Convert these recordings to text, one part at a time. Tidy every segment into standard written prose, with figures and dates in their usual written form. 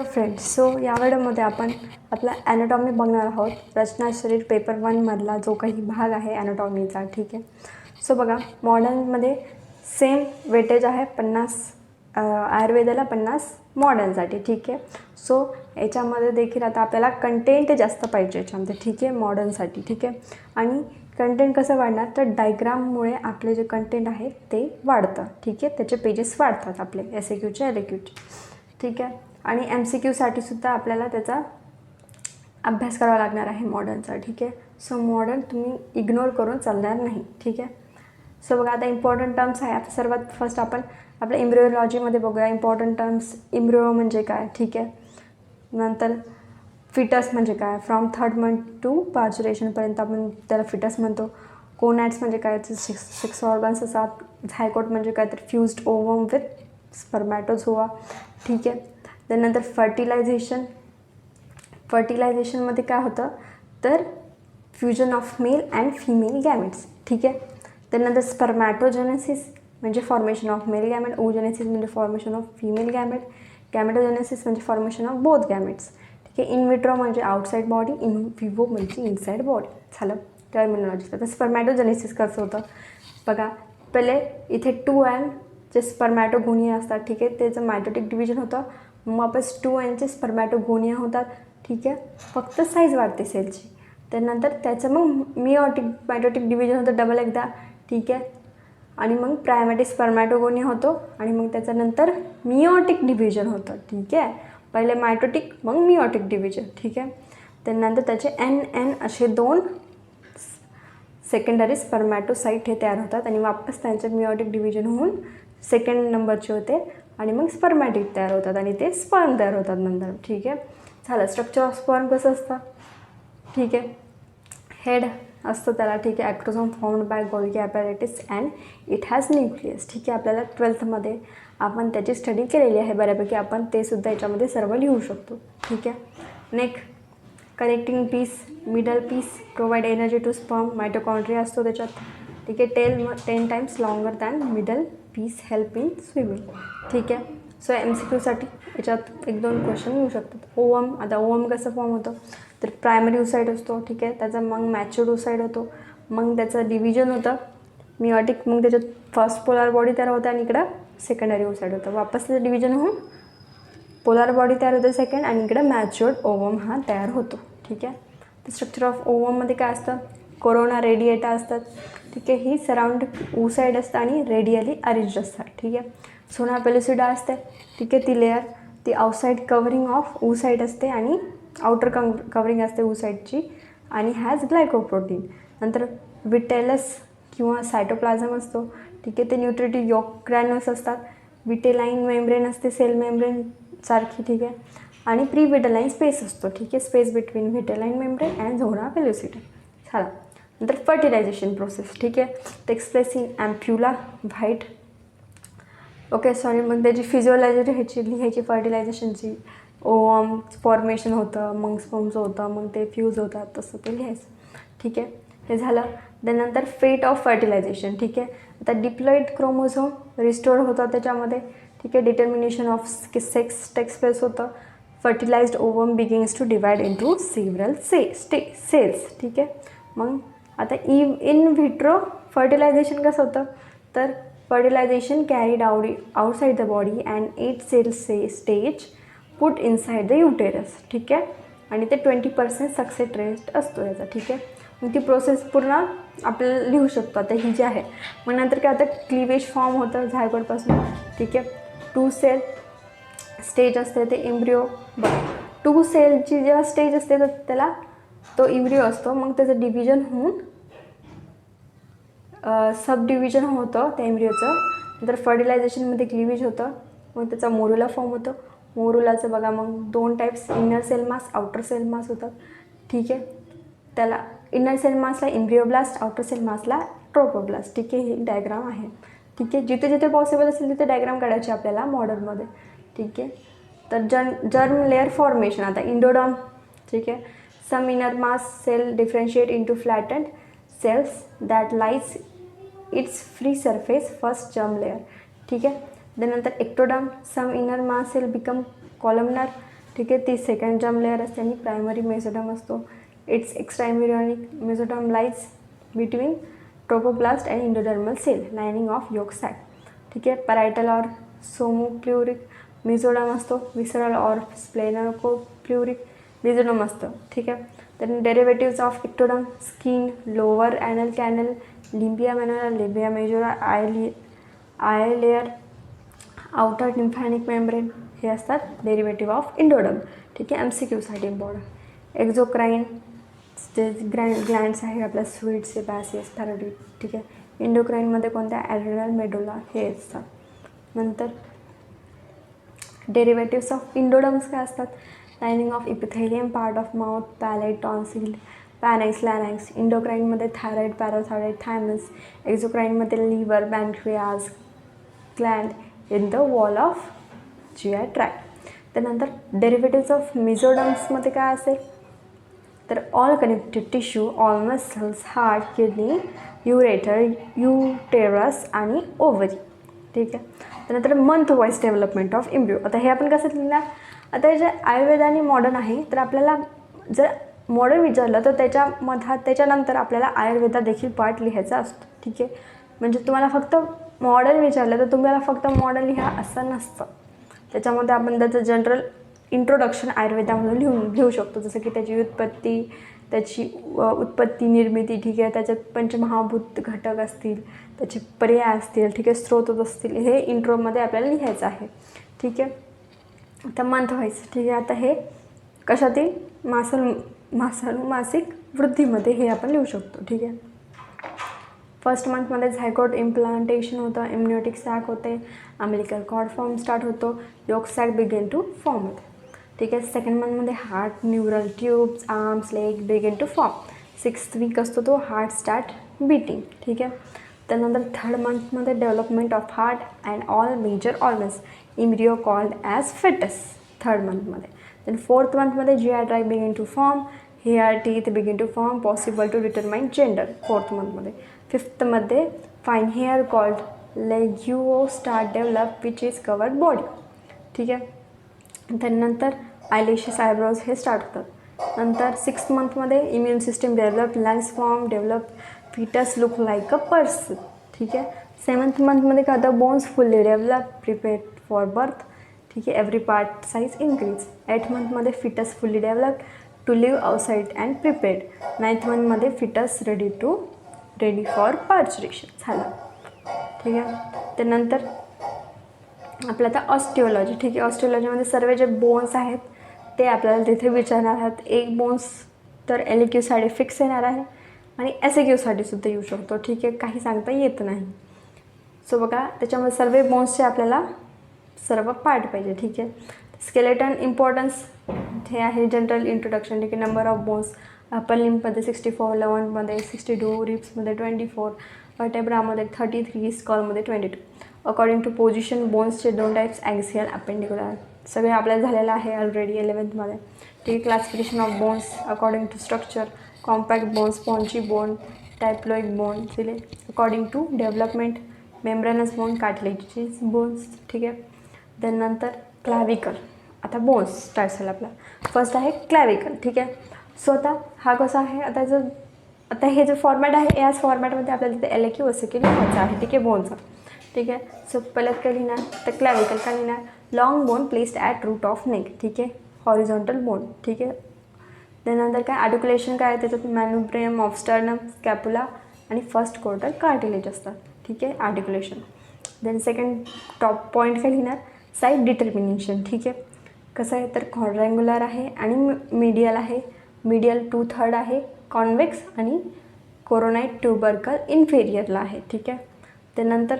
Friends, so या व्हिडिओमध्ये आपण आपला ॲनाटॉमी बघणार आहोत. रचना शरीर पेपर 1 मधला जो काही भाग आहे ॲनाटॉमीचा. ठीक आहे. सो बघा, मॉडर्नमध्ये सेम वेटेज आहे 50, आयुर्वेदाला 50 मॉडर्नसाठी. ठीक आहे. सो याच्यामध्ये देखील आता आपल्याला कंटेंट जास्त पाहिजे याच्यामध्ये. ठीक आहे, मॉडर्नसाठी. ठीक आहे. आणि कंटेंट कसं वाढणार, तर डायग्राममुळे आपले जे कंटेंट आहे ते वाढतं. ठीक आहे, त्याचे पेजेस वाढतात आपले SAQचे LAQचे. ठीक आहे. आणि MCQसाठी सुद्धा आपल्याला त्याचा अभ्यास करावा लागणार आहे मॉडर्नचा. ठीक आहे. सो मॉडर्न तुम्ही इग्नोर करून चालणार नाही. ठीक आहे. सो बघा, आता इम्पॉर्टंट टर्म्स आहे. आता सर्वात फर्स्ट आपण आपल्या इम्ब्रिओलॉजीमध्ये बघूया इम्पॉर्टंट टर्म्स. इम्ब्रिओ म्हणजे काय. ठीक आहे. नंतर फिटस म्हणजे काय, फ्रॉम 3rd मंथ टू पार्च्युरेशनपर्यंत आपण त्याला फिटस म्हणतो. कोनॅट्स म्हणजे काय, 6 ऑर्गन्स असतात. झायकोट म्हणजे काय, तर फ्युज्ड ओवम विथ स्पर्मॅटोझोआ. ठीक आहे. त्यानंतर फर्टिलायझेशनमध्ये काय होतं, तर fusion of male and female gametes. ठीक आहे. त्यानंतर स्पर्मॅटोजेनेसिस म्हणजे formation of male gamete, oogenesis म्हणजे फॉर्मेशन ऑफ फिमेल गॅमेट, गॅमेटोजेनेसिस म्हणजे फॉर्मेशन ऑफ बोथ गॅमेट्स. ठीक आहे. इन विट्रो म्हणजे आउटसाईड बॉडी, इन विवो म्हणजे इनसाईड बॉडी. झालं टर्मिनॉलॉजी. तर स्पर्मॅटोजेनेसिस कसं होतं बघा, पहिले इथे 2N जे स्पर्मॅटोगोनिया असतात. ठीक आहे, त्याचं मायटोटिक डिव्हिजन होतं. मग वापस 2Nचे स्पर्मॅटोगोनिया होतात. ठीक आहे, फक्त साईज वाढते सेलची. त्यानंतर त्याचं मग मायटोटिक डिव्हिजन होतं डबल एकदा. ठीक आहे. आणि मग प्रायमॅटिक स्पर्मॅटोगोनिया होतो आणि मग त्याच्यानंतर मिओटिक डिव्हिजन होतं. ठीक आहे. पहिले मायटोटिक मग मिओटिक डिव्हिजन. ठीक आहे. त्यानंतर त्याचे NN असे 2 सेकंडरी स्पर्मॅटोसाईट हे तयार होतात आणि वापस त्यांचे मिओटिक डिव्हिजन होऊन सेकंड नंबरचे होते आणि मग स्पर्मॅटिक तयार होतात आणि ते स्पर्म तयार होतात नंतर. ठीक आहे. झालं. स्ट्रक्चर ऑफ स्पर्म कसं असतं. ठीक आहे. हेड असतं त्याला. ठीक आहे. Acrosome formed by Golgi apparatus and it has nucleus. ठीक आहे. आपल्याला 12thमध्ये आपण त्याची स्टडी केलेली आहे बऱ्यापैकी. आपण ते सुद्धा याच्यामध्ये सर्व लिहू शकतो. ठीक आहे. Neck connecting piece, middle piece provide energy to sperm, mitochondria असतो त्याच्यात. ठीक आहे. Tail 10 times longer than middle piece, help in swimming. ठीक आहे. सो MCQसाठी याच्यात 1-2 क्वेश्चन येऊ शकतात. ओवम, आता ओवम कसं फॉर्म होतं, तर प्रायमरी ओसाईड असतो. ठीक आहे. त्याचा मग मॅच्युअर्ड ओसाईड होतो. मग त्याचं डिव्हिजन होतं मिओटिक, मग त्याच्यात फर्स्ट पोलार बॉडी तयार होतं आणि इकडं सेकंडरी ओसाईड होतं. वापस त्याचं डिव्हिजन होऊन पोलार बॉडी तयार होते सेकंड आणि इकडं मॅच्युअर्ड ओवम हा तयार होतो. ठीक आहे. तर स्ट्रक्चर ऑफ ओवममध्ये काय असतं, कोरोना रेडिएटा असतात. ठीक आहे. ही सराउंड ओसाईड असतं आणि रेडियली अरेंज असतात. ठीक आहे. सोना पेलुसिडा असते. ठीक आहे. ती लेअर ती आउटसाईड कवरिंग ऑफ ओसाईड असते आणि आउटर कवरिंग असते ओसाईडची आणि हॅज ग्लायकोप्रोटीन. नंतर विटेलस किंवा सायटोप्लाझम असतो. ठीक आहे. ते न्यूट्रिटिव्ह योग्रॅन्युल्स असतात. विटेलाइन मेम्ब्रेन असते सेल मेम्ब्रेन सारखी. ठीक आहे. आणि प्री विटेलाइन स्पेस असतो. ठीक आहे. Space between vitelline membrane and zona pellucida. झाला. नंतर फर्टिलायझेशन प्रोसेस. ठीक आहे. Takes place in ampulla white. Okay, sorry. मग त्याची फिजिओलॉजी लिहायची फर्टिलायझेशनची. ओवम फॉर्मेशन होतं, मग स्पर्मचं होतं, मग ते फ्यूज होतात, तसं ते लिहायचं. ठीक आहे. हे झालं. त्यानंतर फेट ऑफ फर्टिलायझेशन. ठीक आहे. आता डिप्लॉइड क्रोमोझोम रिस्टोर होतं त्याच्यामध्ये. ठीक आहे. Determination of sex takes place होतं. Fertilized ovum begins to divide into several cells. ठीक आहे. मग आता इन व्हिट्रो फर्टिलायझेशन कसं होतं, तर fertilisation carried outside the body and 8 cell stage put inside the uterus. ठीक आहे. आणि ते 20% सक्सेस रेट असतो याचा. ठीक आहे. मग ती प्रोसेस पूर्ण आपल्याला लिहू शकतो आता ही जी आहे. मग नंतर काय होतं, क्लिवेज फॉर्म होतं झायगोटपासून. ठीक आहे. 2 सेल स्टेज असते ते एम्ब्रिओ. बरं, 2 सेलची जेव्हा स्टेज असते तर त्याला तो एम्ब्रिओ असतो. मग त्याचं डिव्हिजन होऊन सब डिव्हिजन होतं त्या एम्ब्रिओचं. नंतर फर्टिलायझेशनमध्ये क्लिवेज होतं. मग त्याचा मोरुला फॉर्म होतं. मोरुलाचं बघा मग 2 types, inner cell mass, outer cell mass होतात. ठीक आहे. त्याला इनर सेल मासला एम्ब्रिओब्लास्ट, आउटर सेल मासला ट्रोपोब्लास्ट. ठीक आहे. ही डायग्राम आहे. ठीक आहे. जिथे जिथे पॉसिबल असेल तिथे डायग्राम काढायची आपल्याला मॉडर्नमध्ये. ठीक आहे. तर जर्म लेअर फॉर्मेशन. आता इंडोडर्म. ठीक आहे. Some inner mass cell differentiate into flattened cells that lies its free surface first germ layer. ठीक आहे. त्यानंतर ectoderm. Some inner mass cell become columnar. ठीक आहे. ती सेकंड जर्म लेअर असते आणि प्रायमरी मेसोडर्म असतो. Its extra embryonic mesoderm lies between trophoblast and endodermal cell lining of yolk sac. ठीक आहे. पॅरायटल ऑर सोमोप्ल्युरिक मेसोडर्म असतो. विसरल ऑर स्प्लेनोकोप्ल्युरिक मेसोडर्म असतं. ठीक आहे. then derivatives of ectoderm, skin, lower anal canal, limbia minora, labia majora, eye layer, outer tympanic membrane हे असतात derivative of endoderm. ठीक आहे. MCQसाठी इम्पॉर्टंट. एक्झोक्राईन जे ग्लँड्स आहे आपल्या स्वीट सेबॅसियस पॅरोटिड. ठीक आहे. इंडोक्राईनमध्ये कोणत्या ॲड्रिनल मेडुला हे असतात. नंतर डेरिव्हेटिव्स ऑफ इंडोडर्म्स काय असतात. Lining of epithelium part of mouth, palate, tonsil, pharynx, larynx. इंडोक्राईनमध्ये थायरॉइड, पॅराथायरॉइड, थायमस. एक्झोक्राईनमध्ये liver, pancreas, gland in the wall of GI tract. त्यानंतर डेरिव्हेटिव्स ऑफ मेसोडर्म्समध्ये काय असेल तर all connected tissue, all muscles, heart, kidney, ureter, uterus आणि ovary. ठीक आहे. त्यानंतर month wise development of embryo. आता हे आपण कसं लिहिणार. आता जे आयुर्वेद आणि मॉडर्न आहे तर आपल्याला जर मॉडर्न विचारलं तर त्याच्यानंतर आपल्याला आयुर्वेदा देखील पार्ट लिहायचा असतो. ठीक आहे. म्हणजे तुम्हाला फक्त मॉडर्न विचारलं तर तुम्हाला फक्त मॉडर्न लिहा असं नसतं. त्याच्यामध्ये आपण त्याचं जनरल इंट्रोडक्शन आयुर्वेदामधून लिहू शकतो. जसं की त्याची उत्पत्ती निर्मिती. ठीक आहे. त्याच्यात पंचमहाभूत घटक असतील, त्याचे पर्याय असतील, ठीक आहे, स्रोत असतील, हे इंट्रोमध्ये आपल्याला लिहायचं आहे. ठीक आहे. आता मंथ वाईज. ठीक आहे. आता हे कशातील मासिक वृद्धीमध्ये हे आपण लिहू शकतो. ठीक आहे. फर्स्ट मंथमध्ये झायगोट इम्प्लांटेशन होतं, इम्युनिटिक सॅक होते, अमेरिकल कॉर्ड फॉर्म स्टार्ट होतो, yolk sac begin to form होते. ठीक आहे. सेकंड मंथमध्ये heart, neural tubes, arms, leg begin to form. 6th week असतो तो हार्ट स्टार्ट बीटिंग. ठीक आहे. त्यानंतर थर्ड मंथमध्ये development of heart and all major organs, embryo called as fetus third मंथमध्ये. देन फोर्थ मंथमध्ये GI tract begin to form, hair, teeth begin to form, possible to determine gender fourth मंथमध्ये. फिफ्थमध्ये fine hair called lanugo start develop which is covered body. ठीक आहे. त्यानंतर eyelashes, eyebrows हे start होतात. नंतर 6th मंथमध्ये immune system develop, lungs form develop, foetus look like a person. ठीक आहे. 7th मंथमध्ये काय होतं, bones fully develop, prepared for birth. ठीक आहे. Every part size increase. 8th मंथमध्ये foetus fully develop, to live outside and prepared. 9th मंथमध्ये foetus ready for parturition झालं. ठीक आहे. त्यानंतर आपलं आता ऑस्टिओलॉजी. ठीक आहे. ऑस्टिओलॉजीमध्ये सर्व जे बोन्स आहेत ते आपल्याला तिथे विचारणार आहेत. एक बोन्स तर LAQसाठी फिक्स येणार आहे आणि SAQसाठी सुद्धा येऊ शकतो. ठीक आहे. काही सांगता येत नाही. सो बघा त्याच्यामध्ये सर्व बोन्सचे आपल्याला सर्व पार्ट पाहिजे. ठीक आहे. स्केलेटन इम्पॉर्टन्स हे आहे जनरल इंट्रोडक्शन. ठीक आहे. नंबर ऑफ बोन्स अपर लिम्बमध्ये 64, लवंगमध्ये 62, रिप्समध्ये 24, वर्टेब्रामध्ये 33, स्कॉलमध्ये 22. अकॉर्डिंग टू पोझिशन बोन्सचे 2 टाईप्स, ॲक्झियल, अपेंडिक्युलर. सगळे आपल्याला झालेलं आहे ऑलरेडी 11th मध्ये. ठीक आहे. Classification of bones according to structure, compact bone, spongy bone, diploid bone. दिले according to development, membranous bone, cartilages bones. ठीक आहे. त्यानंतर क्लॅव्हिकल. आता बोन्स स्टार्ट झाला आपला. फर्स्ट आहे क्लॅव्हिकल. ठीक आहे. सो हा कसा आहे, आता हे जे फॉर्मॅट आहे याच फॉर्मॅटमध्ये आपल्याला तिथे LAQ SAQ लिहायचं आहे. ठीक आहे. बोनचा. ठीक आहे. सो पहिल्यात काय लिहिणार तर क्लॅव्हिकल काय लिहिणार, long bone placed at root of neck. ठीक आहे. Horizontal bone. ठीक आहे. त्यानंतर काय आर्टिक्युलेशन काय आहे त्याच्यात, मॅन्युब्रियम ऑफ स्टर्नम, स्कॅपुला आणि फर्स्ट क्वार्टर कार्टिलेज असतात. ठीक आहे. आर्टिक्युलेशन. देन सेकंड टॉप पॉईंट काय लिहिणार, साईड डिटर्मिनेशन. ठीक आहे. कसं आहे तर क्वाड्रँग्युलर आहे आणि मीडियल आहे. मीडियल 2/3 आहे, कॉन्व्हेक्स आणि कोरोनाइड ट्युबरकल इन्फेरियरला आहे. ठीक आहे. त्यानंतर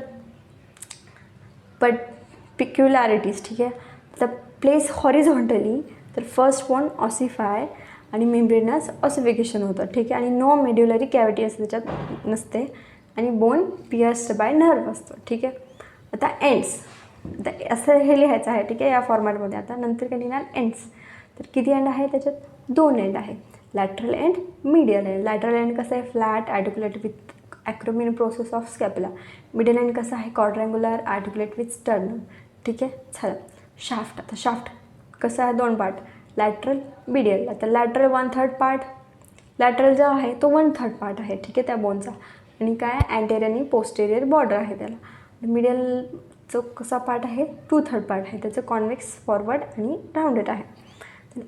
पिक्युलॅरिटीज. ठीक आहे. तर प्लेस हॉरिझॉन्टली तर फर्स्ट बोन ऑसिफाय आणि मेम्ब्रेनस ऑसिफिकेशन होतं. ठीक आहे. आणि नो मेड्युलरी कॅव्हिटी असते त्याच्यात नसते आणि बोन पियर्स्ड बाय नर्व असतो. ठीक आहे. आता एंड्स, आता असं हे लिहायचं आहे. ठीक आहे. या फॉर्मॅटमध्ये. आता नंतर काय लिहिणार एंड्स. तर किती एंड आहे त्याच्यात, 2 एंड आहे. Lateral end, medial end. Lateral end कसं आहे, flat articulate with acromion process of scapula. Medial end कसं आहे, क्वाड्रँग्युलर आर्टिक्युलेट विथ स्टर्नम. ठीक आहे. झालं. शाफ्ट. आता शाफ्ट कसं आहे 2 पार्ट, लॅटरल मीडियल. आता लॅटरल 1/3 पार्ट, लॅटरल जो आहे तो 1/3 पार्ट आहे, ठीक आहे, त्या बोनचा. आणि काय अँटेरियर आणि पोस्टेरियर बॉर्डर आहे त्याला. मिडियलचं कसा पार्ट आहे 2/3 पार्ट आहे, त्याचं कॉन्व्हेक्स फॉरवर्ड आणि राऊंडेड आहे.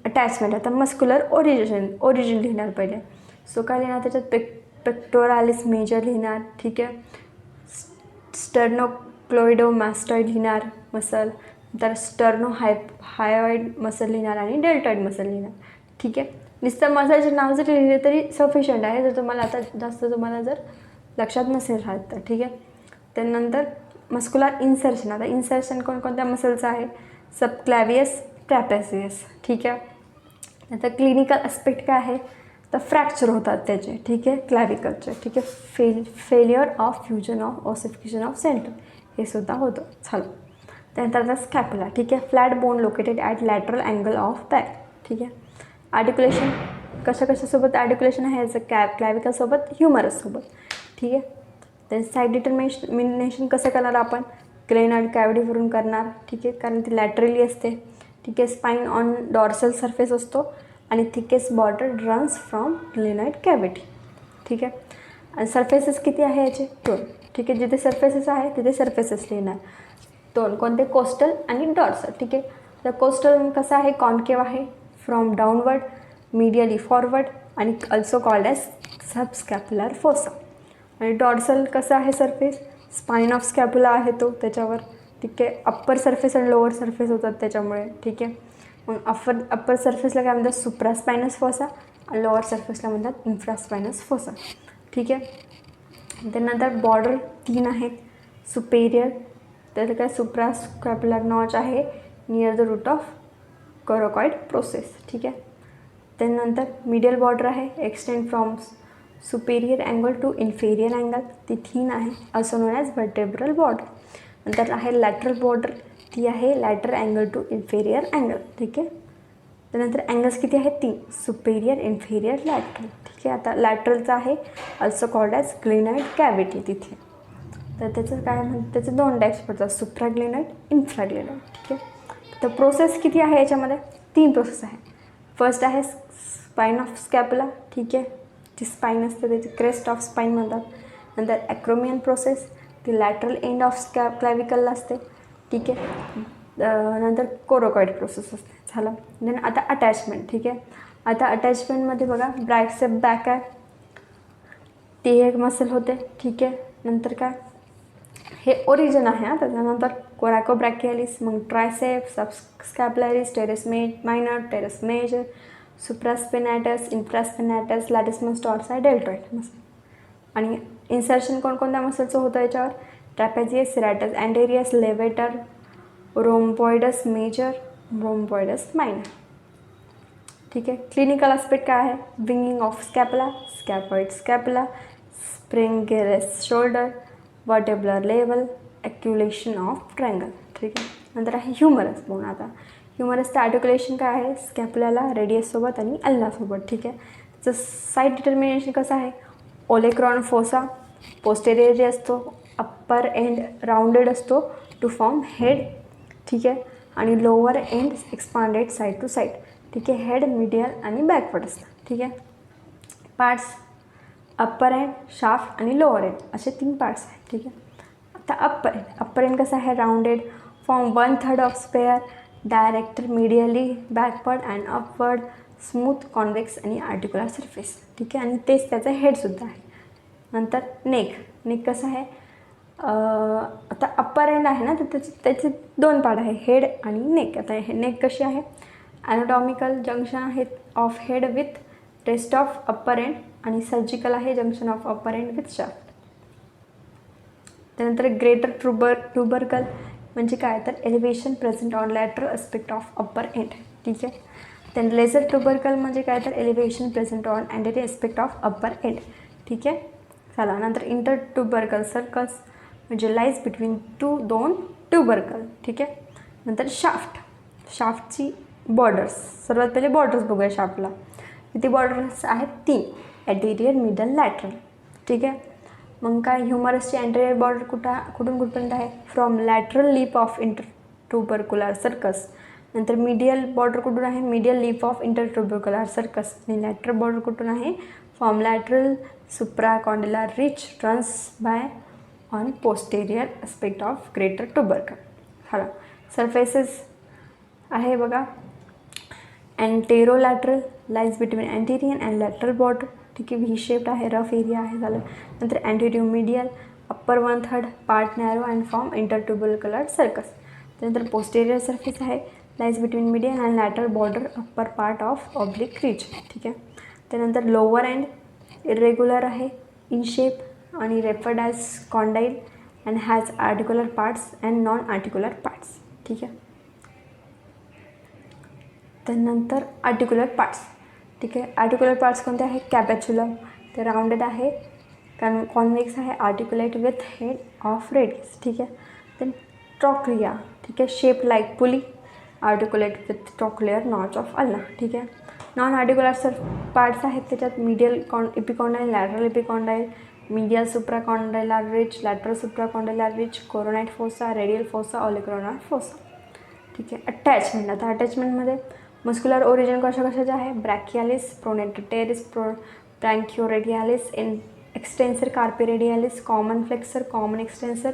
अटॅचमेंट, आता मस्क्युलर ओरिजिन लिहिणार पहिले. सो काय लिहिणार त्याच्यात, पेक्टोरालिस मेजर लिहिणार, ठीक आहे, स्टर्नोक्लोइडोमॅस्टॉइड लिहिणार मसल, तर हायोइड मसल लिहिणार आणि डेल्टॉइड मसल लिहिणार, ठीक आहे. नुसतं मसलचे नाव जरी लिहिले तरी सफिशियंट आहे, जर तुम्हाला आता जास्त तुम्हाला जर लक्षात नसेल राहत तर, ठीक आहे. त्यानंतर मस्क्युलर इन्सर्शन, आता इन्सर्शन कोणकोणत्या मसलचं आहे, सबक्लॅवियस, ट्रॅपेझियस, ठीक आहे. आता क्लिनिकल ॲस्पेक्ट काय आहे, तर फ्रॅक्चर होतात त्याचे, ठीक आहे, क्लॅविकलचे, ठीक आहे. Failure of fusion of ossification of centre हे सुद्धा होतं. झालं. त्यानंतर आता स्कॅपुला, ठीक आहे, flat bone located at lateral angle of back, ठीक आहे. आर्टिक्युलेशन कशासोबत आर्टिक्युलेशन आहे याचं, क्लॅविकलसोबत, ह्युमरससोबत, ठीक आहे. तर साईड डिटर्मिनेशन कसं करणार आपण, ग्लेनॉइड कॅव्हिटीवरून करणार, ठीक आहे, कारण ती लॅटरली असते, ठीक आहे. स्पाइन ऑन डॉर्सल सरफेस असतो आणि thickest border runs from glenoid cavity, ठीक आहे. आणि सरफेसेस किती आहे याचे 2, ठीक आहे. जिथे सरफेसेस आहे तिथे सरफेसेस लिहिणार 2, कोणते, कोस्टल आणि डॉर्सल, ठीक आहे. तर कोस्टल कसं आहे, कॉन्केव आहे, फ्रॉम डाऊनवर्ड, मीडियली फॉरवर्ड आणि अल्सो कॉल्ड ॲज सबस्कॅप्युलर फोसा. आणि डॉर्सल कसं आहे सरफेस, स्पाइन ऑफ स्कॅपुला आहे तो त्याच्यावर, ठीक आहे. अप्पर सरफेस आणि लोअर सरफेस होतात त्याच्यामुळे, ठीक आहे. मग अप्पर सरफेसला काय म्हणतात, सुप्रास्पायनस फोसा आणि लोअर सरफेसला म्हणतात इन्फ्रास्पायनस फोसा, ठीक आहे. त्यानंतर बॉर्डर 3 आहेत, सुपेरियर, त्याचं काय सुप्रास्कॅप्युलर नॉच आहे near the root of coracoid process, ठीक आहे. त्यानंतर मिडियल बॉर्डर आहे, extend from superior angle to inferior angle, ती थिन आहे, also known as vertebral border. नंतर आहे लॅटरल बॉर्डर, ती आहे lateral angle to inferior angle, ठीक आहे. त्यानंतर अँगल्स किती आहेत 3, सुपेरियर, इन्फेरियर, लॅटरल, ठीक आहे. आता लॅटरलचं आहे also called as glenoid cavity तिथे. तर त्याचं काय म्हणतात, त्याचे 2 टाईप्स पडतात, सुप्राग्लेनॉइड, इन्फ्राग्लेनॉइड, ठीक आहे. तर प्रोसेस किती आहे याच्यामध्ये, 3 प्रोसेस आहे. फर्स्ट आहे स्पाइन ऑफ स्कॅपुला, ठीक आहे, जी स्पाइन असते त्याची क्रेस्ट ऑफ स्पाइन म्हणतात. नंतर ॲक्रोमियन प्रोसेस, ती लॅटरल एंड ऑफ क्लॅविकलला असते, ठीक आहे. नंतर कोरोकॉइड प्रोसेस असते. झालं. देन आता अटॅचमेंट, ठीक आहे. आता अटॅचमेंटमध्ये बघा, बायसेप बॅक आहे, ती एक मसल होते, ठीक आहे. नंतर काय, हे ओरिजिन आहे हां. त्याच्यानंतर कोरॅकोब्रॅकियालिस, मग tricep, subscapularis, teres minor, teres major, supraspinatus, infraspinatus, latissimus dorsi, deltoid muscle. आणि इन्सर्शन कोणकोणत्या मसलचं होतं याच्यावर, ट्रॅपेझियस, सेराटस अँटेरियस, levator, rhomboideus major, rhomboideus minor, ठीक आहे. क्लिनिकल ॲस्पेक्ट काय आहे, winging of scapula, scaphoid scapula, Sprengel's shoulder, vertebral level, auscultation of triangle, ठीक आहे. नंतर आहे ह्युमरस बोन. आता ह्युमरसचं आर्टिक्युलेशन काय आहे, स्कॅपुल्याला रेडियससोबत आणि अल्नासोबत, ठीक आहे. त्याचं साईड डिटर्मिनेशन कसं आहे, ओलेक्रॉन फोसा, पोस्टेरियर जे असतो, अप्पर एंड राऊंडेड असतो टू फॉर्म हेड, ठीक आहे. आणि lower end expanded side to side, ठीक आहे. हेड, मिडियल आणि बॅकवर्ड असतं, ठीक आहे. पार्ट्स अप्पर एंड, शाफ्ट आणि लोअर एंड असे 3 पार्ट्स आहेत, ठीक आहे. आता अप्पर एंड कसं आहे, rounded, form 1/3 of spare, director medially, backward and upward, smooth, convex आणि आर्टिक्युलर सरफेस, ठीक आहे. आणि तेच त्याचं हेडसुद्धा आहे. नंतर नेक कसं आहे, आता अप्पर एंड आहे ना, तर त्याचे 2 पार्ट आहे, हेड आणि नेक. आता हे नेक कशी आहे, ॲनाटॉमिकल जंक्शन आहे of head with rest of upper end, आणि सर्जिकल आहे junction of upper end with shaft. त्यानंतर ग्रेटर ट्युबरकल म्हणजे काय, तर elevation present on lateral aspect of upper end, ठीक आहे. देन लेझर ट्युबरकल म्हणजे काय, तर elevation present on anterior aspect of upper end, ठीक आहे. चला, नंतर इंटर ट्युबरकल सर्कल्स म्हणजे लाईज बिटवीन 2 ट्युबरकल, ठीक आहे. नंतर शाफ्टची बॉर्डर्स, सर्वात पहिले बॉर्डर्स बघूया शाफ्टला. किती बॉर्डर्स आहेत, 3, ॲटेरियर, मिडल, लॅटरल, ठीक आहे. मग काय, ह्युमरसची अँटेरियर बॉर्डर कुठून कुठपर्यंत आहे, from lateral lip of inter tubercular sulcus नंतर मीडियल बॉर्डर कुठून आहे, medial lip of intertubercular sulcus. आणि लॅटरल बॉर्डर कुठून आहे, from lateral supracondylar ridge runs by on posterior aspect of greater tubercle. हा सरफेसेस आहे बघा, anterolateral lies between anterior and lateral border. ठीक आहे, व्ही शेप्ड आहे, रफ एरिया आहे झालं. नंतर anterior medial upper 1/3 part narrow and form intertubercular sulcus. त्यानंतर पोस्टेरियर सरफेस आहे, lies between medial and lateral border upper part of oblique ridge. ठीक आहे. त्यानंतर लोअर एंड इरेग्युलर आहे, इन शेप आणि referred as condyle and has articular parts and non articular parts. ठीक आहे. त्यानंतर आर्टिक्युलर पार्ट्स. ठीक आहे, आर्टिक्युलर पार्ट्स कोणते आहे, कॅपॅच्युलम ते राऊंडेड आहे, कॉन्व्हेक्स आहे, articulate with head of radius. ठीक आहे. Then trochlea. ठीक आहे, shape like pulley, articulate with trochlear notch of ulna. ठीक आहे. नॉन आर्टिक्युलर पार्ट्स आहेत त्याच्यात medial epicondyle, lateral epicondyle, medial supracondylar ridge, lateral supracondylar ridge, coronoid fossa, radial fossa, olecranon fossa. ठीक आहे. अटॅचमेंट. आता अटॅचमेंटमध्ये मस्क्युलर ओरिजिन कशाचे आहे, brachialis, pronator teres, brachioradialis, extensor carpi radialis, common flexor, common extensor,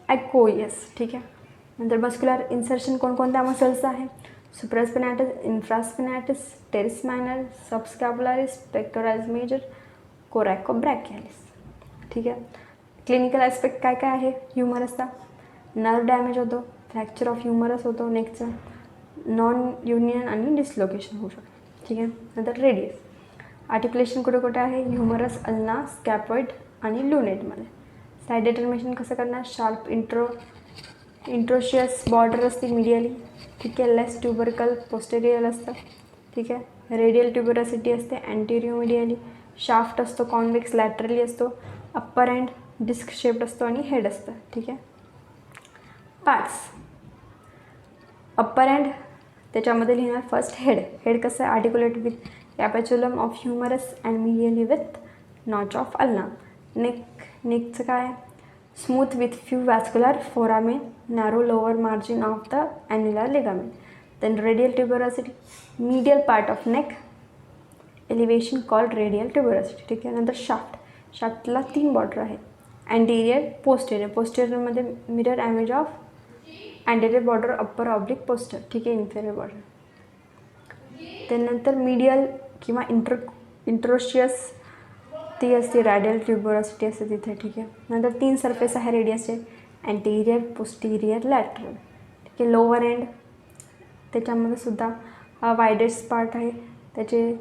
anconeus. ठीक आहे. नंतर मस्क्युलर इन्सर्शन कोणकोणत्या मसल्सचं आहे, सुप्रास्पिनॅटिस, इन्फ्रास्पिनॅटिस, टेरिस मायनर, सबस्कॅपुलारिस, पेक्टोरॅलिस मेजर, कोरॅकोब्रॅकियालिस. ठीक आहे. क्लिनिकल ॲस्पेक्ट काय काय आहे ह्युमरसचा, नर्व डॅमेज होतो, फ्रॅक्चर ऑफ ह्युमरस होतो नेकचं, नॉन युनियन आणि डिस्लोकेशन होऊ शकतं. ठीक आहे. नंतर रेडियस. आर्टिक्युलेशन कुठे कुठे आहे, ह्युमरस, अल्ना, स्कॅपॉइड आणि लुनेटमध्ये. साईड डिटर्मिनेशन कसं करणार, शार्प इंट्रोशियस बॉर्डर असते मीडियली. ठीक आहे. लेस ट्युबरकल पोस्टेरियल असतं. ठीक आहे. रेडियल ट्युबरसिटी असते अँटेरियो मीडियली. शाफ्ट असतो कॉन्व्हेक्स लॅटरली असतो. अप्पर एंड डिस्क शेप्ड असतो आणि हेड असतं. ठीक आहे. पार्ट्स. अप्पर एंड त्याच्यामध्ये लिहिणार फर्स्ट हेड. हेड कसं आहे, articulate with capitulum of humerus and medially with notch of ulna. नेकचं काय आहे, smooth with few vascular foramen, narrow lower margin of the annular ligament. Then radial tuberosity, medial part of neck, elevation called radial tuberosity. ठीक आहे. नंतर shaft. शाफ्टला 3 border आहे, anterior, posterior. पोस्टेरियरमध्ये mirror image of anterior border, upper oblique poster. ठीक आहे, inferior border. त्यानंतर medial किंवा इंट्रोशियस ती असते, रॅडियल ट्युबरसिटी असते तिथे. ठीक आहे. नंतर 3 सरफेस आहे रेडियसचे, अँटेरियर, पोस्टेरियर, लॅटरल. ठीक आहे. लोअर एंड त्याच्यामध्ये सुद्धा वायडेस्ट पार्ट आहे, त्याचे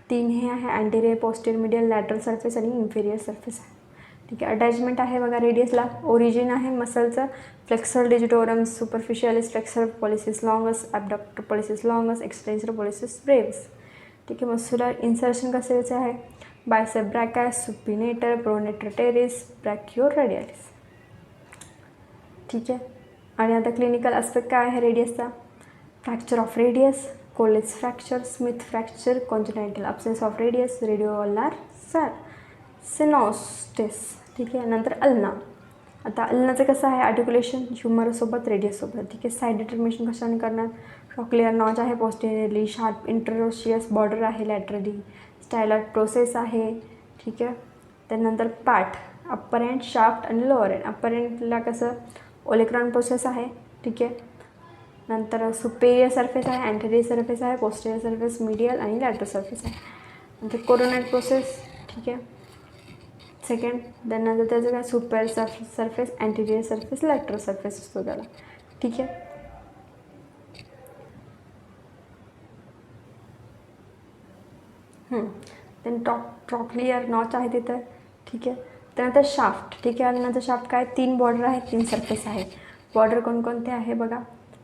3 हे आहे, anterior, posterior, medial, lateral surface आणि इन्फेरियर सरफेस आहे. ठीक आहे. अटॅचमेंट आहे बघा रेडियसला. ओरिजिन आहे मसलचं, flexor digitorum, superficialis flexor pollicis longus, abductor pollicis longus, extensor pollicis brevis. ठीक आहे. मस्क्युलर इन्सर्शन कशाचे आहे, bicep brachii, supinator, pronator teres, brachio radialis. ठीक आहे. आणि आता क्लिनिकल ॲस्पेक्ट काय आहे रेडियसचा, fracture of radius, Colles fracture, Smith fracture, congenital absence of radius, radioulnar synostosis. ठीक आहे. नंतर अल्ना. आता अल्नाचं कसं आहे, आर्टिक्युलेशन ह्युमरसोबत रेडियससोबत. ठीक आहे. साईड डिटर्मिनेशन कशाने करणार, ट्रॉक्लियर नॉच आहे पोस्टेरियरली, शार्प इंटरोशियस बॉर्डर आहे लॅटरली, स्टायलर प्रोसेस आहे. ठीक आहे. त्यानंतर पार्ट, अप्पर एंड, शाफ्ट आणि लोअर एंड. अप्पर एंडला कसं ओलेक्रॉन प्रोसेस आहे. ठीक आहे. नंतर सुपेरियर सरफेस आहे, अँटेरियर सरफेस आहे, पोस्टेरियर सरफेस, मीडियल आणि लॅटरल सरफेस आहे. नंतर कोरोनाइड प्रोसेस. ठीक आहे. सेकंड. त्यानंतर त्याचं काय, superior surface, anterior surface, lateral surface असतो त्याला. ठीक आहे. देन ट्रॉक्लियर नॉच आहे तिथं. ठीक आहे. त्यानंतर शाफ्ट. ठीक आहे. आणि नंतर शाफ्ट काय, 3 बॉर्डर आहेत, 3 सरफेस आहे. बॉर्डर कोणकोणते आहे बघा,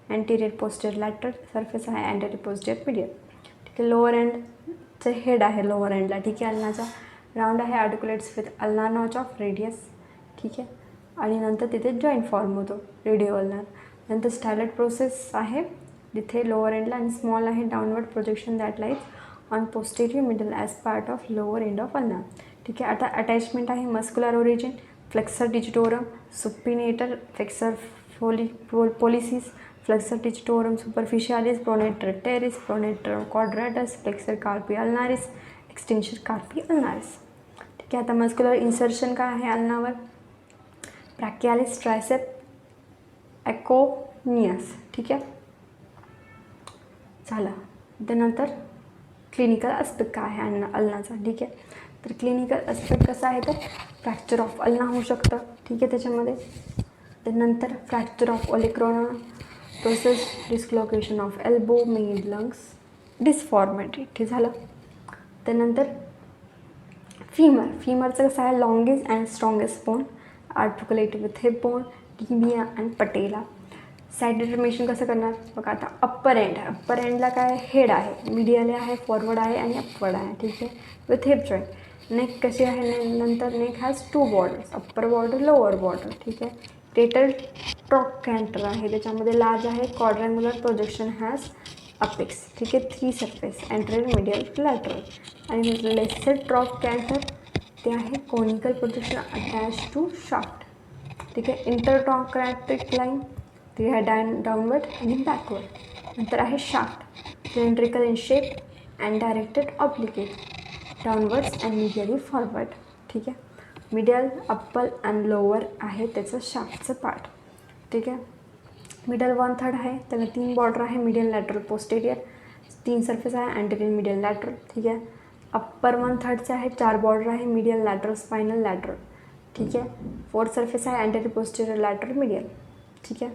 अँटेरियर, पोस्टेरियर, लॅटरल सरफेस आहे, अँटेरियर, पोस्टेरियर, मीडियल. ठीक आहे. लोअर एंडचं हेड आहे लोअर एंडला. ठीक आहे. अल्नाचा राऊंड आहे, articulates with ulna notch of radius. ठीक आहे. आणि नंतर तिथे जॉईंट फॉर्म होतो, रेडिओ अल्नार. नंतर स्टायलट प्रोसेस आहे जिथे लोअर एंडला आणि स्मॉल आहे, downward projection that lies on posterior middle as part of lower end of ulna. ठीक आहे. आता अटॅचमेंट आहे muscular origin, flexor digitorum, supinator, flexor policies, flexor digitorum superficialis, pronator teres, pronator quadratus, flexor carpi ulnaris, extensor carpi ulnaris. ठीक आहे. आता muscular insertion काय आहे अल्नावर? ब्रॅकियालिस, tricep, ॲकोनियस. ठीक आहे, झालं. त्यानंतर क्लिनिकल आस्पेक्ट काय आहे अल्नाचा? ठीक आहे, तर क्लिनिकल आस्पेक्ट कसा आहे तर फ्रॅक्चर ऑफ अल्ना होऊ शकतं. ठीक आहे, त्याच्यामध्ये त्यानंतर fracture of olecranon process, dislocation of elbow, Madelung's deformity. ठीक झालं. त्यानंतर फीमरचं कसं आहे? Longest and strongest bone, articulate with hip bone, tibia and patella. Side determination कसं करणार? बघा आता अप्पर एंडला काय? हेड आहे, मिडियल आहे, फॉरवर्ड आहे आणि अपवर्ड आहे. ठीक आहे, विथ हिप जॉईंट. नेक कशी आहे? नंतर neck has 2 borders, upper border, lower border. ठीक आहे, ग्रेटर ट्रॉकॅन्टर आहे, त्याच्यामध्ये लार्ज आहे, क्वाड्रँग्युलर प्रोजेक्शन हॅज अपेक्स. ठीक आहे, 3 सरफेस, एंटेरियर, मिडियल, लॅटरल. आणि लेसर ट्रॉकॅन्टर ते आहे conical projection attach to shaft. ठीक आहे, इंटरट्रॉकॅन्ट्रिक लाईन ते आहे डाऊनवर्ड आणि बॅकवर्ड. नंतर आहे shaft, cylindrical in shape and directed obliquely, downwards and medially forward. ठीक आहे, मिडल, अप्पर अँड लोअर आहे त्याचं शाफ्टचं पार्ट. ठीक आहे, मिडल 1/3 आहे, त्याला 3 बॉर्डर आहे, मिडियल, लॅटरल, पोस्टेरियर, 3 सरफेस आहे, अँटेरियर, मिडियल, लॅटरल. ठीक आहे, अप्पर 1/3चे आहे, 4 बॉर्डर आहे, मिडियल, लॅटरल, स्पायनल, लॅटरल. ठीक आहे, 4 सरफेस आहे, अँटेरियर, पोस्टेरियर, लॅटरल, मिडियल. ठीक आहे,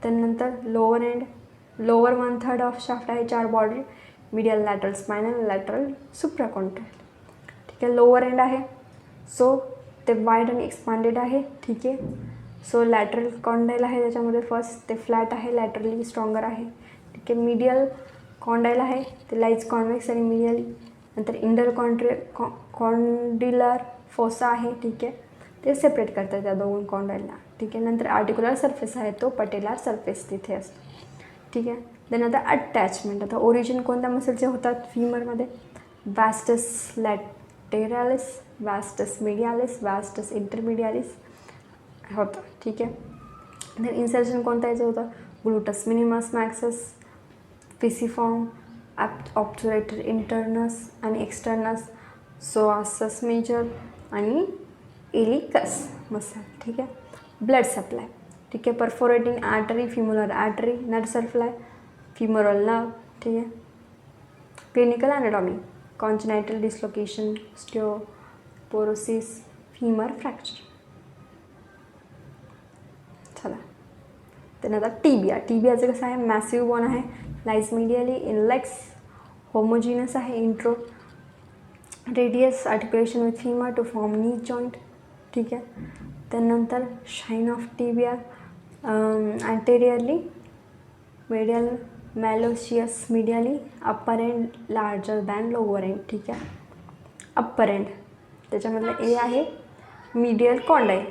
त्यानंतर लोअर 1/3 ऑफ शाफ्ट आहे, 4 border, medial, lateral, spinal, lateral, supracondylar. ठीक आहे, लोअर एंड आहे, सो ते वाईड आणि एक्सपांडेड आहे. ठीक आहे, सो लॅटरल कॉन्डाईल आहे, त्याच्यामध्ये फर्स्ट ते फ्लॅट आहे, लॅटरली स्ट्रॉंगर आहे. ठीक आहे, मिडियल कॉन्डाईल आहे, ते लाईज कॉन्वेक्स आणि मिडियल. नंतर इंडर कॉन्डिलर फोसा आहे. ठीक आहे, ते सेपरेट करतात त्या 2 कॉन्डाईलला. ठीक आहे, नंतर आर्टिक्युलर सरफेस आहे, तो पटेलार सरफेस तिथे असतो. ठीक आहे, त्यानंतर अटॅचमेंट. आता ओरिजिन कोणत्या मसलचे होतात फीमरमध्ये? वॅस्टस लॅटेरालिस, वॅस्टस मिडियालिस, वॅस्टस इंटरमिडियालिस होतं. ठीक आहे, नंतर इन्सर्शन कोणत्या याचं होतं? ग्लुटस मिनिमस, मॅक्सस, फिसिफॉर्म, ऑब्च्युरेटर इंटर्नस आणि एक्सटर्नस, सोआसस मेजर आणि एलिकस मसल. ठीक आहे, ब्लड सप्लाय. ठीक आहे, perforating artery, femoral artery, nerve supply, femoral nerve. ठीक आहे, clinical anatomy, congenital dislocation, osteoporosis, femur fracture. चला, त्यानंतर टीबियाचं कसं आहे? मॅसिव्ह बोन आहे, lies medially in legs, homogenous आहे, intro radius articulation with femur to form knee joint. ठीक आहे, त्यानंतर shin of tibia anteriorly, medial, malleolus medially, upper end larger than lower end. ठीक आहे, अप्पर एंड त्याच्यामधलं ए आहे medial कॉन्डाईल,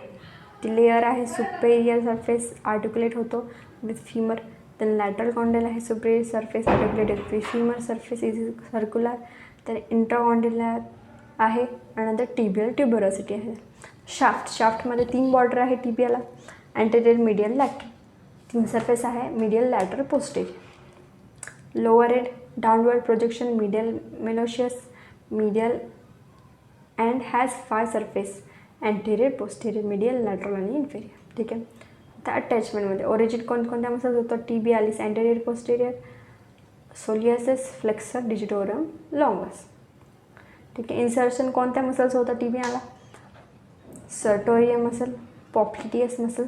ती लेअर आहे, सुपेरियर सरफेस आर्टिक्युलेट होतो with femur. then lateral condyle आहे, superior surface articulated with femur surface is circular. then intercondylar आहे आणि नंतर टिबियल ट्युबरॉसिटी आहे. शाफ्टमध्ये 3 बॉर्डर आहे टिबियाला, अँटेरियर, मिडियल, लॅटरल. 3 सरफेस आहे, medial, lateral, posterior. Lower end downward projection, medial malleolus, medial and has 5 surface, anterior, posterior, medial, lateral आणि inferior. ठीक आहे, त्या अटॅचमेंटमध्ये ओरिजिन कोणत्या मसल्स होतं? Tibialis, anterior, posterior, soleus, flexor digitorum longus. ठीक आहे, इन्सर्शन कोणत्या मसल्स होतं टिबियाला? Sartorius muscle, popliteus muscle,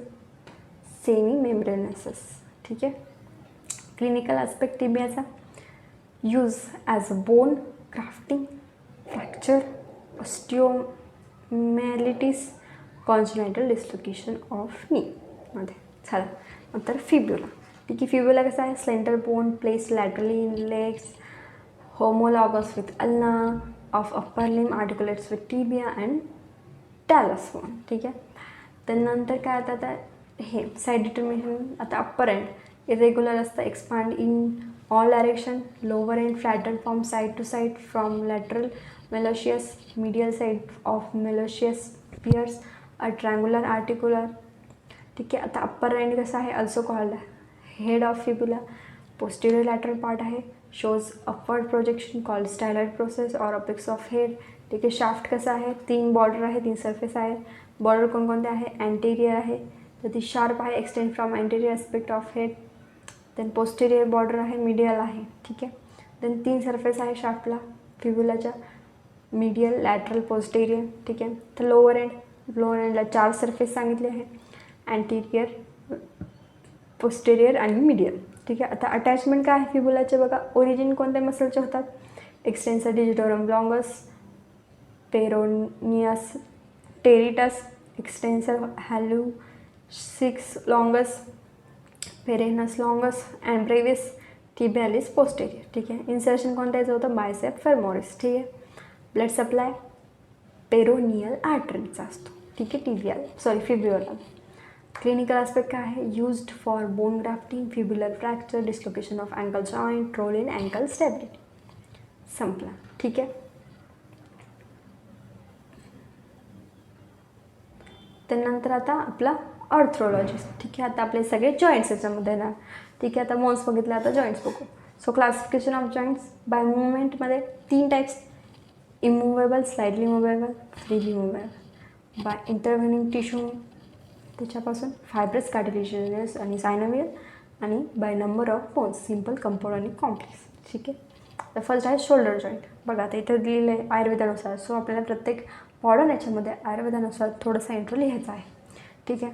semi membranosus. ठीक आहे, क्लिनिकल ॲस्पेक्ट टिबियाचा use as a bone grafting, fracture, ऑस्टिओमॅलिटिस, कॉन्जनायटल dislocation of नी मध्ये झालं. नंतर फिब्युला. ठीक आहे, फिब्युला कसं आहे? Slender bone place laterally in legs, homologous with ulna of upper limb, articulates with tibia and talus bone. ठीक आहे, त्यानंतर काय आता हे साईड डिटर्मिनेशन. आता अप्पर एंड इरेग्युलर असतं, expand in all direction, lower end flatten from side to side, from lateral malleolus, medial side of malleolus appears a triangular articular ठीक आहे. आता अप्पर एंड कसं आहे, also called head of fibula. Posterior lateral part आहे, shows upward projection called styloid process और apex of head. ठीक आहे. Shaft कसं आहे, 3 बॉर्डर आहे, 3 सरफेस आहे. बॉर्डर कोणकोणते आहे, अँटेरियर आहे, तर ती शार्प आहे, extend from anterior aspect of head. Then posterior border आहे, मीडियल आहे. ठीक आहे. देन 3 सरफेस आहे शाफ्टला फिबुलाच्या, मीडियल, लॅटरल, पोस्टेरियर. ठीक आहे. तर लोअर एंडला 4 सरफेस सांगितले आहे, अँटेरियर, पोस्टेरियर आणि मीडियल. ठीक आहे. आता अटॅचमेंट काय आहे फिबुलाचे बघा, ओरिजिन कोणत्या मसलचे होतात, extensor digitorum longus, peroneus tertius, extensor hallucis longus, peroneus longus and brevis, tibialis posterior. ठीक आहे. इन्सर्शन कोणत्या याचं होतं, बायसेप फेमोरिस. ठीक आहे. ब्लड सप्लाय पेरोनियल आर्टरीचा असतो. ठीक आहे. फिब्युलर. क्लिनिकल आस्पेक्ट काय आहे, used for bone grafting, fibular fracture, dislocation of ankle joint, role in ankle stability. संपला. ठीक आहे. त्यानंतर आता आपला ऑर्थ्रोलॉजी. ठीक आहे. आता आपले सगळे जॉईंट्स याच्यामध्ये ना. ठीक आहे. आता बोन्स बघितले, आता जॉईंट्स बघू. So classification of joints by मुवमेंटमध्ये 3 types, immovable, slightly movable, freely movable. By intervening tissue त्याच्यापासून फायब्रस, कार्टिलेजिनस आणि सायनोवियल, आणि by number of bones, simple, compound आणि कॉम्प्लेक्स. ठीक आहे. तर फर्स्ट आहे शोल्डर जॉईंट. बघा आता इथं दिलेलं आहे आयुर्वेदानुसार. सो आपल्याला प्रत्येक मॉडर्न याच्यामध्ये आयुर्वेदानुसार थोडंसं इंट्रो लिहायचं आहे. ठीक आहे.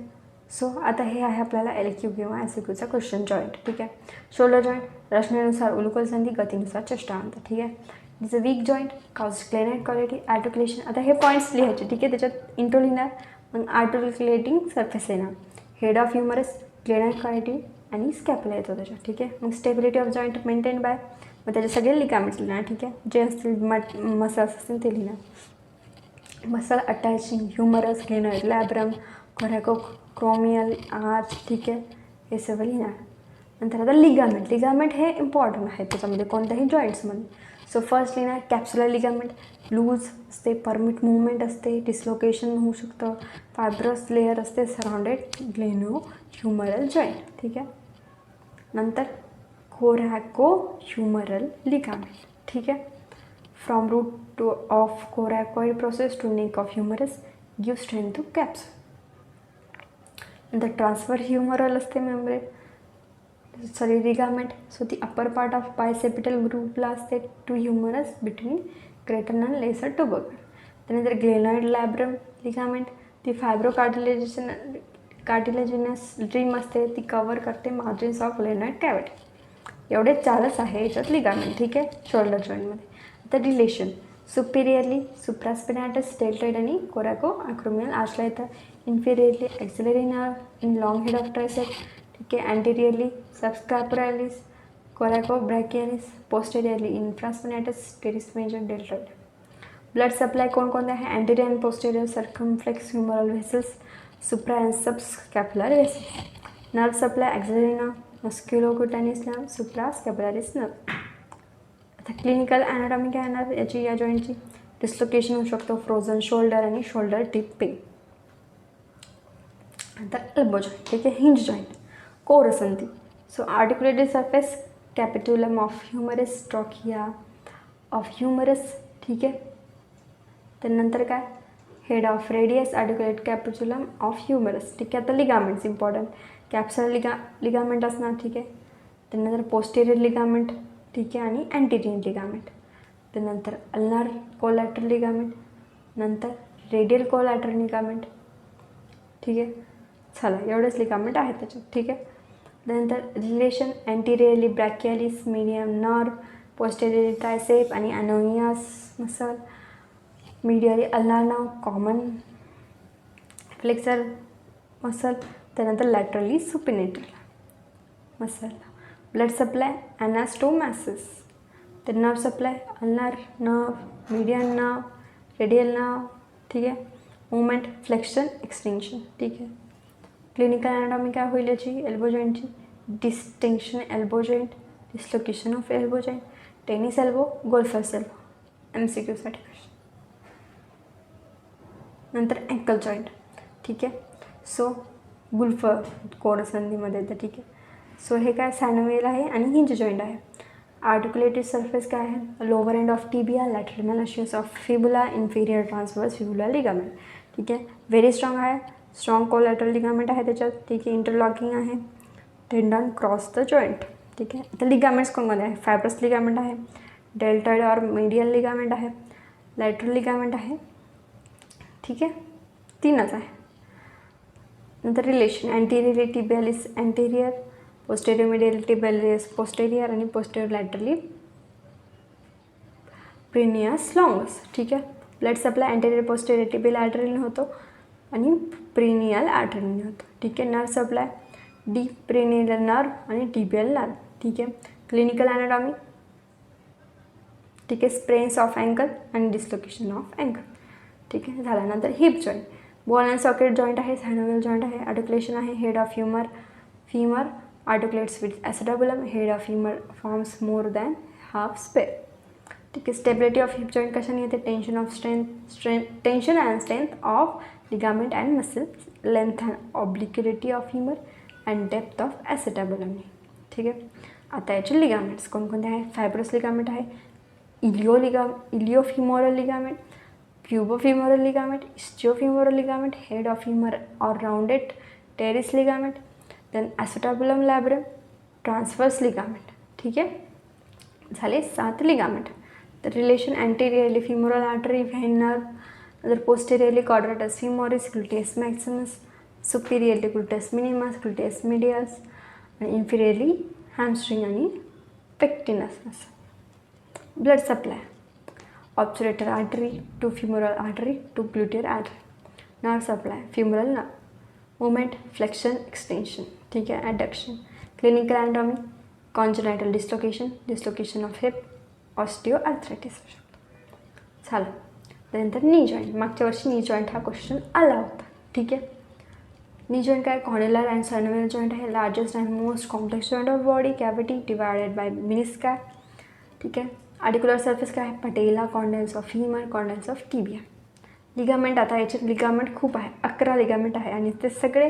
सो आता हे आहे आपल्याला LQ किंवा SQ क्वेश्चन जॉईंट. ठीक आहे. शोल्डर जॉईंट रचनेनुसार उलुकल संधी, गतीनुसार चेष्टांत. ठीक आहे. Is a weak joint, cause glenoid quality, articulation. आता हे पॉईंट्स लिहायचे. ठीक आहे. त्याच्यात इंट्रो लिहिणार, मग आर्टिक्युलेटिंग सरफेस येणार, हेड ऑफ ह्युमरस, ग्लेनाइड क्वालिटी आणि स्कॅपुला येतो त्याच्यात. ठीक आहे. मग stability of joint maintain by, मग त्याचे सगळे लिगामेंट्स लिहिणार. ठीक आहे. जे असतील मसल्स असतील ते लिहिणार. Muscle attaching humerus, glenoid, labrum, coracoacromial arch. ठीक आहे. हे सगळं लिहिणार. नंतर आता लिगामेंट हे इम्पॉर्टंट आहे त्याच्यामध्ये कोणत्याही जॉईंट्समध्ये. सो फर्स्ट लिहिणार कॅप्सुलर लिगामेंट, लूज असते, परमिट मुवमेंट असते, डिस्लोकेशन होऊ शकतं, फायब्रस लेअर असते सराउंडेड ग्लेनो ह्युमरल जॉईंट. ठीक आहे. नंतर कोरॅको ह्युमरल लिगामेंट. ठीक आहे. From root of coracoid process to neck of humerus, give strength to capsule. नंतर ट्रान्सफर ह्युमरल असते लिगामेंट. सो ती अप्पर पार्ट ऑफ बायसेपिटल ग्रुपला असते to humerus between greater and lesser tubercle. त्यानंतर glenoid labrum ligament, ती फायब्रो cartilaginous dream असते, ती cover करते मार्जिन्स ऑफ ग्लेनॉइड कॅव्हिटी. एवढे 4च आहे याच्यात लिगामेंट. ठीक आहे. शोल्डर जॉईंटमध्ये. आता रिलेशन सुपिरियरली सुप्रास्पिनाटस, डेल्टॉइड आणि कोरॅको अक्रोमियल आर्चला येतं. Inferiorly axillary nerve in long head of triceps. ठीक आहे. Anteriorly subscapularis, coracobrachialis. Posteriorly infraspinatus, teres major, deltoid. Blood supply कोणकोणते आहे, anterior and posterior circumflex humeral vessels, supra and subscapular vessels. Nerve supply axillary nerve, musculocutaneous nerve, supra scapularis nerve. आता clinical anatomy काय येणार याची, या जॉईंटची dislocation होऊ शकतो, फ्रोझन शोल्डर आणि शोल्डर टिप पेन. नंतर एल्बो जॉईंट. ठीक आहे. Hinge joint, कोरसंधी. So articulated surface, capitulum of humerus, trochlea of humerus. ठीक आहे. त्यानंतर काय, head of radius, articulate capitulum of humerus. ठीक आहे. आता लिगामेंट्स इम्पॉर्टंट, कॅप्सुलर लिगामेंट असणार. ठीक आहे. त्यानंतर पोस्टेरियर लिगामेंट. ठीक आहे. आणि अँटेरियर लिगामेंट. त्यानंतर अल्नार कोलॅटरल लिगामेंट, नंतर रेडियल कोलॅटरल लिगामेंट. ठीक आहे. चला एवढेच लिगामेंट आहेत त्याच्यात. ठीक आहे. त्यानंतर relation anteriorly brachialis, medium nerve, posteriorly triceps आणि anconeus muscle, medially ulnar nerve, common flexor muscle. त्यानंतर laterally supinator muscle. Blood supply anastomosis. तर nerve supply ulnar nerve, median nerve, radial nerve. ठीक आहे. Movement flexion extension. ठीक आहे. Clinical anatomy काय होईल याची, एल्बो जॉईंटची distinction elbow joint, dislocation of elbow joint, tennis elbow, golfer's elbow. MCQसाठी क्वेश्चन. नंतर अँकल जॉईंट. ठीक आहे. सो गुल्फ कोड संधीमध्ये येतं, ठीक आहे. सो हे काय सॅनोव्हेल आहे आणि हिंज जॉईंट आहे. आर्टिक्युलेटेड सरफेस काय आहे, lower end of tibia, lateral malleolus of fibula, inferior transverse fibula ligament, ठीक आहे. व्हेरी स्ट्रॉंग आहे, स्ट्रॉंग कोलॅटरल लिगामेंट आहे त्याच्यात, ठीक आहे. इंटरलॉकिंग आहे, टेंडन क्रॉस द जॉईंट, ठीक आहे. आता लिगामेंट्स कोणकोणते आहे, फायब्रस लिगामेंट आहे, डेल्टॉइड और मीडियल लिगामेंट आहे, लॅटरल लिगामेंट आहे, ठीक आहे. 3च आहे. नंतर relation, anterior tibialis anterior, posterior medial tibialis posterior आणि पोस्टेरियर लॅटरली प्रिनियस लॉंगस, ठीक आहे. Blood supply anterior posterior tibial आर्टरीने होतो आणि प्रिनियल आर्टरीने होतो, ठीक आहे. Nerve supply deep peroneal nerve आणि टिबियल नर्व, ठीक आहे. क्लिनिकल ॲनाटॉमी, ठीक आहे. स्प्रेन्स ऑफ अँकल आणि डिस्लोकेशन ऑफ अँकल, ठीक आहे. झाल्यानंतर hip joint, ball and socket joint आहे, सॅनोव्हेल जॉईंट आहे, आर्टिक्युलेशन आहे, head of femur articulates with acetabulum, head of femur forms more than half sphere, ठीक आहे. स्टेबिलिटी ऑफ हिप जॉईंट कशाने येते, tension and strength of ligament and muscle, length and obliquity of femur and depth of acetabulum, ठीक आहे. आता याचे ligaments कोणकोणते आहे, फायब्रस लिगामेंट आहे, iliofemoral ligament, pubofemoral ligament, ischiofemoral ligament, head of femur और rounded teres ligament, then acetabulum labrum, transverse ligament, ठीक आहे. झाले 7 लिगामेंट. तर relation anteriorly femoral artery vein nerve, नंतर posteriorly quadratus femoris, gluteus maximus, superiorly gluteus minimus, gluteus medius आणि inferiorly hamstring आणि pectineus. Blood supply obturator artery to femoral artery to gluteal artery. Nerve supply femoral nerve, movement flexion extension, ठीक आहे. ॲडक्शन, clinical anatomy congenital dislocation of hip, osteoarthritis होऊ शकतो. झालं. त्यानंतर नी joint, मागच्या वर्षी नी जॉईंट हा क्वेश्चन आला होता, ठीक आहे. नी जॉईंट काय, कॉर्नेलर अँड सॅनोव्हेल जॉईंट आहे, largest and most complex joint of body, cavity divided by menisci, ठीक आहे. आर्टिक्युलर सरफेस काय आहे, patella, condyles of femur, condyles of tibia. Ligament, आता याच्यात लिगामेंट खूप आहे, 11 लिगामेंट आहे आणि ते सगळे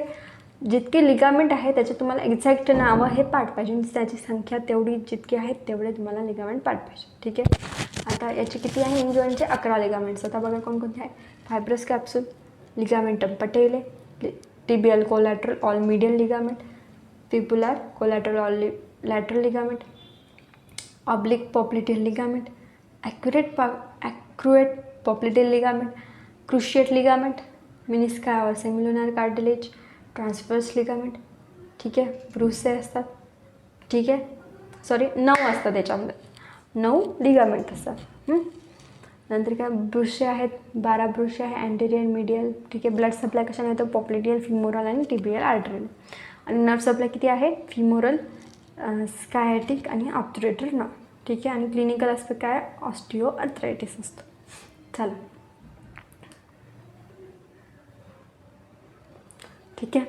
जितके लिगामेंट आहे त्याचे तुम्हाला एक्झॅक्ट नावं हे पाठ पाहिजे, त्याची संख्या तेवढी जितकी आहेत तेवढे तुम्हाला लिगामेंट पाठ पाहिजे, ठीक आहे. आता याचे किती आहे, इन जॉईंटचे 11 लिगामेंट्स. आता बघा कोणकोणते आहे, fibrous capsule, ligamentum patellae, tibial collateral or medial ligament, fibular collateral or lateral ligament, oblique popliteal ligament, ॲक्रुएट popliteal ligament, cruciate ligament, menisci और सेमिलुनर कार्टिलेज, ट्रान्सवर्स लिगामेंट, ठीक आहे. ब्रुसे असतात, ठीक आहे. सॉरी 9 असतात त्याच्यामध्ये, 9 लिगामेंट असतात. नंतर काय ब्रुशे आहेत, 12 ब्रुशे आहे, अँटेरियर मिडियल, ठीक आहे. ब्लड सप्लाय कशाने येतो, पॉप्लिटियल, फिमोरल आणि टिबियल आर्टरीने. आणि नर्व सप्लाय किती आहे, फिमोरल, स्कायॅटिक आणि ऑब्चुरेटर नर्व, ठीक आहे. आणि क्लिनिकल आस्पेक्ट काय, ऑस्टिओ आर्थरायटिस असतो. चला, ठीक आहे.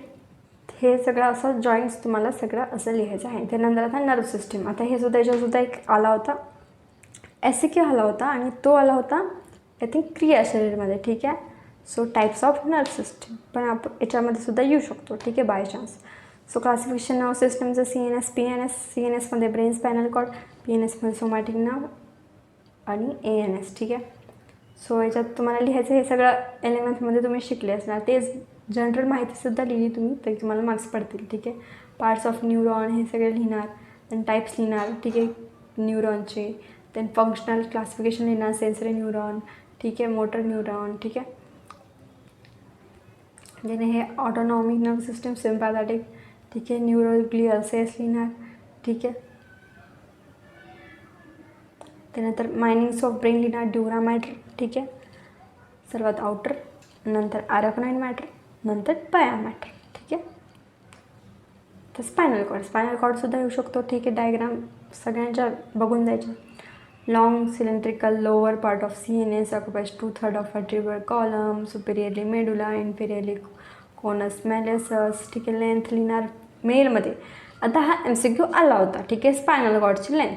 हे सगळं असं जॉईंट्स तुम्हाला सगळं असं लिहायचं आहे. त्यानंतर आता नर्व सिस्टीम, आता हे सुद्धा याच्यासुद्धा एक आला होता, SQ आला होता आणि तो आला होता आय थिंक क्रिया शरीरमध्ये, ठीक आहे. So types of nerve system पण आपण याच्यामध्ये सुद्धा येऊ शकतो, ठीक आहे, by chance. So classification nerve सिस्टमचं CNS, PNS, CNSमध्ये ब्रेन स्पायनल कॉर्ड, PNSमध्ये सोमॅटिक नर्व आणि ANS, ठीक आहे. सो याच्यात तुम्हाला लिहायचं हे सगळं 11th तुम्ही शिकले असणार, तेच जनरल माहितीसुद्धा लिहिली तुम्ही तरी तुम्हाला मार्क्स पडतील, ठीक आहे. पार्ट्स ऑफ न्यूरॉन हे सगळे लिहिणार, देन टाईप्स लिहिणार, ठीक आहे, न्यूरॉनचे, देन फंक्शनल क्लासिफिकेशन लिहिणार, सेन्सरी न्यूरॉन, ठीक आहे, मोटर न्यूरॉन, ठीक आहे. देन हे ऑटोनॉमिक नर्व सिस्टम, सिम्पॅथॅटिक, ठीक आहे, न्यूरोग्लियल सेल्स लिहिणार, ठीक आहे. त्यानंतर मायनिंग्स ऑफ ब्रेन लिहिणार, ड्युरा मॅटर, ठीक आहे, सर्वात आउटर, नंतर आराकनाईड मॅटर, नंतर पाया मॅटर, ठीक आहे. तर स्पायनल कॉर्डसुद्धा येऊ शकतो, ठीक आहे. डायग्राम सगळ्यांच्या बघून जायच्या. Long cylindrical lower part of CNS occupies 2/3 of vertebral column, superiorly medulla, inferiorly conus malusus, ठीक आहे. लेंथ लिहिणार मेलमध्ये. आता हा MCQ आला होता, ठीक आहे, स्पायनल कॉर्डची लेंथ.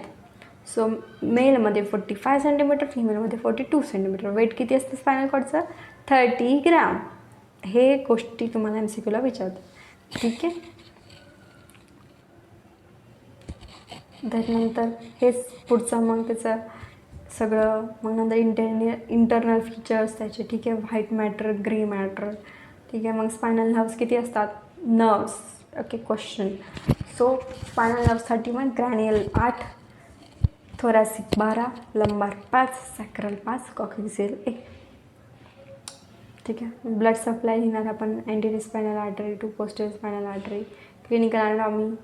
सो मेलमध्ये 45 सेंटीमीटर, फिमेलमध्ये 42 सेंटीमीटर. वेट किती असतं स्पायनल कॉर्डचं, 30 ग्रॅम. हे गोष्टी तुम्हाला MCQला विचारतात. ठीक आहे. त्याच्यानंतर हेच पुढचं मग त्याचं सगळं, मग नंतर इंटरनल फीचर्स त्याचे, ठीक आहे. व्हाईट मॅटर, ग्रे मॅटर, ठीक आहे. मग स्पायनल नर्व्स किती असतात, nerves, okay. Question, so spinal नर्व्ससाठी मग cervical 8, thoracic 12, lumbar 5, sacral 5, coccygeal 1, ठीक आहे. ब्लड सप्लाय लिहिणार आपण, anterior spinal artery to posterior spinal artery, clinical anatomy,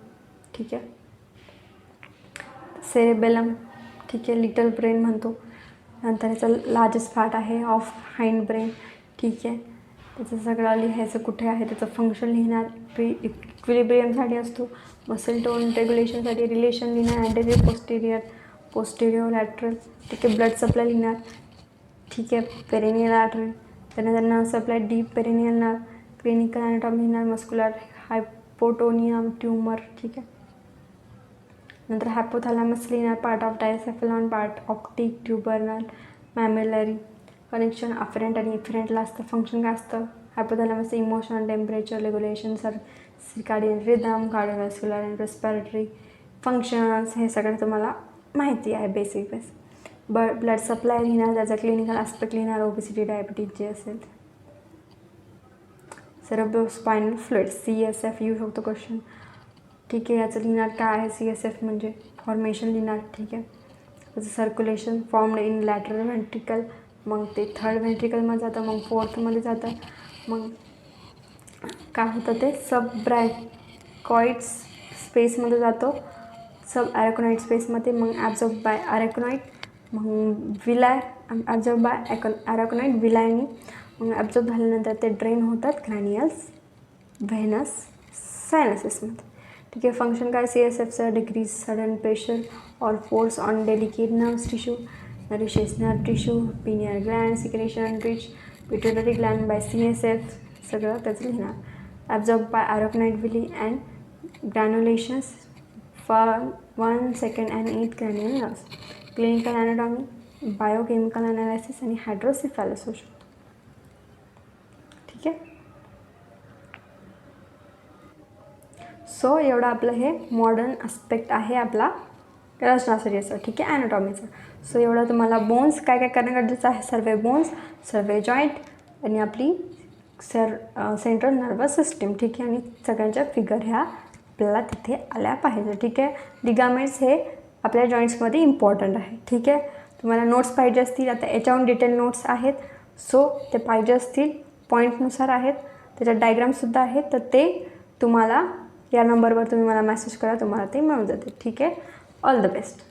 ठीक आहे. सेरेबेलम, ठीक आहे. लिटल ब्रेन म्हणतो. नंतर ह्याचं लार्जेस्ट पार्ट आहे ऑफ हाइंड ब्रेन, ठीक आहे. त्याचं सगळं लिहायचं कुठे आहे, त्याचं फंक्शन लिहिणार, इक्विलिब्रियमसाठी असतो, मसल टोन रेग्युलेशनसाठी रिलेशन लिहिणार, अँटेरियर पोस्टेरियर लॅटरल, ठीक आहे. ब्लड सप्लाय लिहिणार, ठीक आहे. पेरिनियल आर्टरी, त्यानंतर nerve supply deep perineal nerve, clinical anatomy लिहिणार, मस्क्युलर हायपोटोनियम ट्यूमर, ठीक आहे. नंतर हायपोथॅलॅमस लिहिणार, part of diencephalon, part optic, tuberal, mammillary, connection afferent आणि इफरंटला असतं. फंक्शन काय असतं, हायपोथॅलॅमसचं emotion, temperature regulation, circadian rhythm, cardiovascular and respiratory functions, हे सगळं तुम्हाला माहिती आहे बेसिक. ब्लड सप्लाय लिहिणार, त्याचा क्लिनिकल ॲस्पेक्ट लिहिणार, ओबेसिटी, डायबिटीज जे असेल. सेरेब्रोस्पायनल फ्लुइड, CSF येऊ शकतो क्वेश्चन, ठीक आहे. याचं लिहिणार काय आहे, CSF म्हणजे फॉर्मेशन लिहिणार, ठीक आहे. त्याचं circulation formed in lateral ventricle, मग ते थर्ड व्हेंट्रिकलमध्ये जातं, मग फोर्थमध्ये जातं, मग काय होतं ते सब ब्रँकॉइड्स स्पेसमध्ये जातो, सब ॲरेकोनॉइड स्पेसमध्ये, मग ॲब्झॉर्ब बाय ॲरेकोनॉइड, मग विलाय ॲब्झॉर्ब बाय ॲरेकोनॉइड विलायनी, मग ॲब्झॉर्ब झाल्यानंतर ते ड्रेन होतात ग्रॅन्युअल्स व्हेनस सायनसेसमध्ये, ठीक आहे. फंक्शन काय, CSFचं डिक्रीज सडन प्रेशर और force on delicate nerves tissue, nourishes nerve tissue, pineal gland, secretion reach pituitary gland by CSF, सगळं त्याचं लिहिणार. Absorb by arachnoid villi and granulations 1, 2 and 8 cranial nerves, clinical anatomy, biochemical analysis आणि hydrocephalus होऊ शकतो, ठीक आहे. So एवढं आपलं हे मॉडर्न आस्पेक्ट आहे आपला रचना शरीराचं, ठीक आहे, ॲनाटॉमीचं. सो एवढं तुम्हाला बोन्स काय काय करणं गरजेचं आहे, सर्वे बोन्स, सर्वे जॉईंट आणि आपली सेंट्रल नर्वस सिस्टीम, ठीक आहे. आणि सगळ्यांच्या फिगर ह्या आपल्याला तिथे आल्या पाहिजे, ठीक आहे. लिगामेंट्स हे आपल्या जॉईंट्समध्ये इम्पॉर्टंट आहे, ठीक आहे. तुम्हाला नोट्स पाहिजे असतील, आता याच्याहून डिटेल नोट्स आहेत, सो ते पाहिजे असतील, पॉईंटनुसार आहेत, त्याच्यात डायग्रामसुद्धा आहेत, तर ते तुम्हाला या नंबरवर तुम्ही मला मेसेज करा, तुम्हाला ते मिळून जाते, ठीक आहे. All the best.